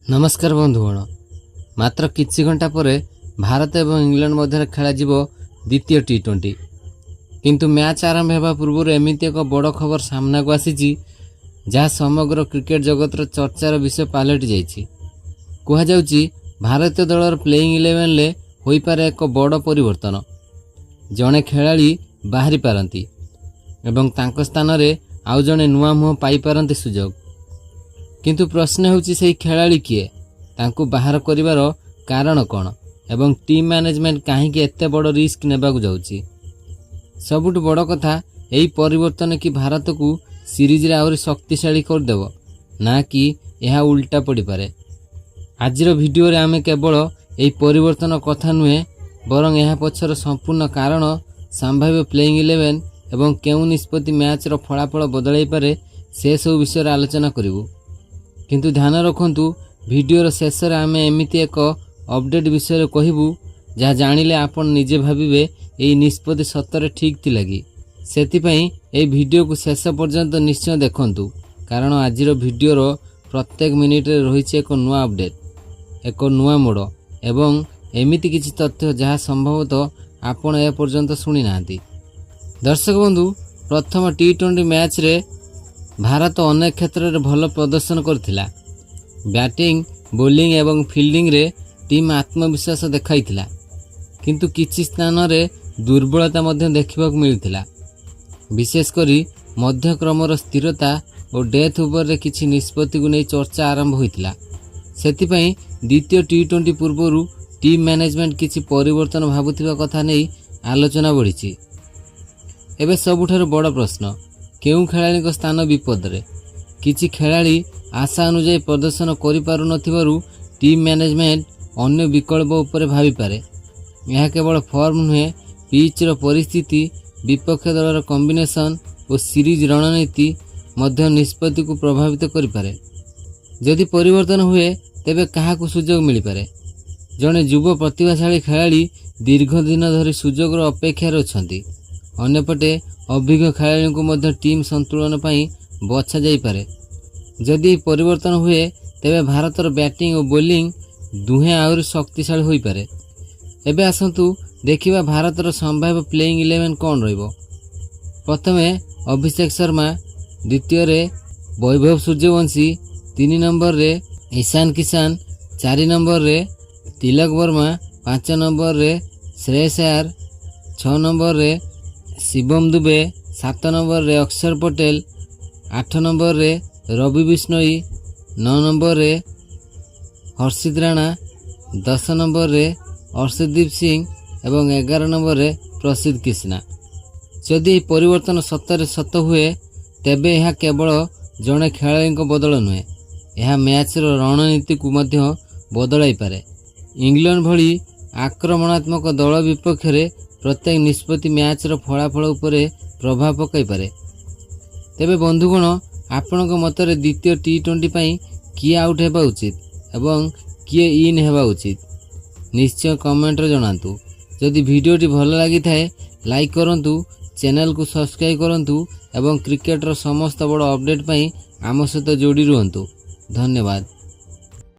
नमस्कार बंधुगण मात्र किछि घंटा पर भारत एवं इंग्लैंड मध्य खेल द्वितीय टी20 किंतु मैच आरंभ होगा पूर्व एमती एक बड़ खबर सामना को आसी जहाँ समग्र क्रिकेट जगतर चर्चार विषय पलटि जाइए। कहुच्छी भारतीय दलर प्लेइंग 11 ले होई पारे एक बड़ परिवर्तन, जड़े खेलाड़ी बाहरी पारती एवं तांको स्थान रे आउ जड़े नुआ मुह पाई पारती सुजोग। किंतु प्रश्न होउछि सेही खेलाड़ी किए, तांको बाहर करिवार कारण कौन एवं टीम मैनेजमेंट कहीं एते बड़ रिस्क नेबाकु जाउछि। सबुठ बड़ कथा एही परिवर्तन कि भारत को सीरीज रे आउरी शक्तिशाली करदेव ना कि यह उल्टा पड़ पारे। आजिर वीडियो रे आमे केवल एही परिवर्तन कथा नुहे बरं यह पछर संपूर्ण कारण, संभाव्य प्लेइंग 11 एवं केउ निष्पत्ति मैच रो फलाफल बदलाई पारे से सब विषय आलोचना करिवु। किंतु ध्यान रखंतु वीडियोर शेष रे आमे एमिति एक अपडेट विषय कहबू जहाँ जानिले आपण निजे भाविबे एई निष्पत्ति सत्तरे ठीक थी लगी। सेतिपई एई वीडियो को शेष पर्यंत निश्चय देखंतु, कारण आजिर वीडियोर प्रत्येक मिनिट रे रहिछि एक नुआ अपडेट, एक नुआ मोड़ एवं एमिति किछि तथ्य जहाँ संभवतः आपण ए पर्यंत शुणी नांती। दर्शक बंधु, प्रथम टी20 मैच रे भारत अनेक क्षेत्र में भल प्रदर्शन करथिला। बैटिंग, बोलिंग एवं फील्डिंग रे टीम आत्मविश्वास देखाइथिला, किंतु किछि स्थान रे दुर्बलता मध्य देखिबाक मिलिथिला। विशेषकरी मध्यक्रमर स्थिरता और डेथ ओवर रे किछि निष्पत्ति को नहीं चर्चा आरंभ होइथिला। सेतिपई द्वितीय टी20 पूर्वरु टीम मैनेजमेंट किछि परिवर्तन भाबुथिबा कथा नहीं आलोचना बढ़िछि। एबे सबुठारु बड़ प्रश्न, केउ खेलाड़ी स्थान विपद रे? किछि खेलाड़ी आशा अनुसार प्रदर्शन करि पारु नथिबारु टीम मैनेजमेंट अन्य विकल्प उपरे भाबी पारे। यह केवल फॉर्म नुहे, पिच रो परिस्थिति, विपक्ष दलर कॉम्बिनेशन और सीरीज रणनीति मध्य निष्पत्ति को प्रभावित करि पारे। जदि परिवर्तन हुए तेबे काहाकु सुजोग मिली पारे। जड़े युव प्रतिभाशाली खेलाड़ी दीर्घ दिन धरी सुजोगर अपेक्षा अछंती। अन्यपटे अभिज्ञ खेलाड़ी को मध्य टीम संतुलन पाई बछा जाई पारे। जदि परिवर्तन हुए तेबे भारतर बैटिंग और बोलिंग दुहे आउरी शक्तिशाली होई पारे। एबे आसंतु देखिबा भारतर संभाव्य प्लेइंग 11 कौन रहिबो। प्रथमे अभिषेक शर्मा, द्वितीय रे वैभव सूर्यवंशी, 3 नंबर रे ईशान किशन, 4 नंबर रे तिलक वर्मा, 5 नंबर रे श्रेयस अय्यर, 6 नंबर रे शिवम दुबे, 7 नंबर रे अक्षर पटेल, 8 नंबर रे रवि बिश्नोई, 9 नंबर रे हर्षित राणा, 10 नंबर रे अर्शदीप सिंह एवं 11 नंबर रे प्रसिद्ध कृष्णा। जदि परिवर्तन सत्तर सत हुए तेबे यह केवल जड़े खेलाड़ी बदल नुहे, यह मैच रणनीति को मध्य बदलाई पारे। इंग्लैंड भली आक्रमणात्मक दल विपक्ष रे प्रत्येक निष्पत्ति मैच फलाफल उपरे प्रभाव पकाई पारे। तेबे बंधुगण, आपणक मतरे द्वितीय टी20 पई किए आउट हेबा उचित एवं किए इन हेबा उचित निश्चय कमेंट रे जणांतु। जदि वीडियोटी भल लगी थाए लाइक करंतु, चैनल को सब्सक्राइब करंतु एवं क्रिकेटर समस्त बड़ अपडेट पई आम सहित जोड़ी रुहंतु। धन्यवाद।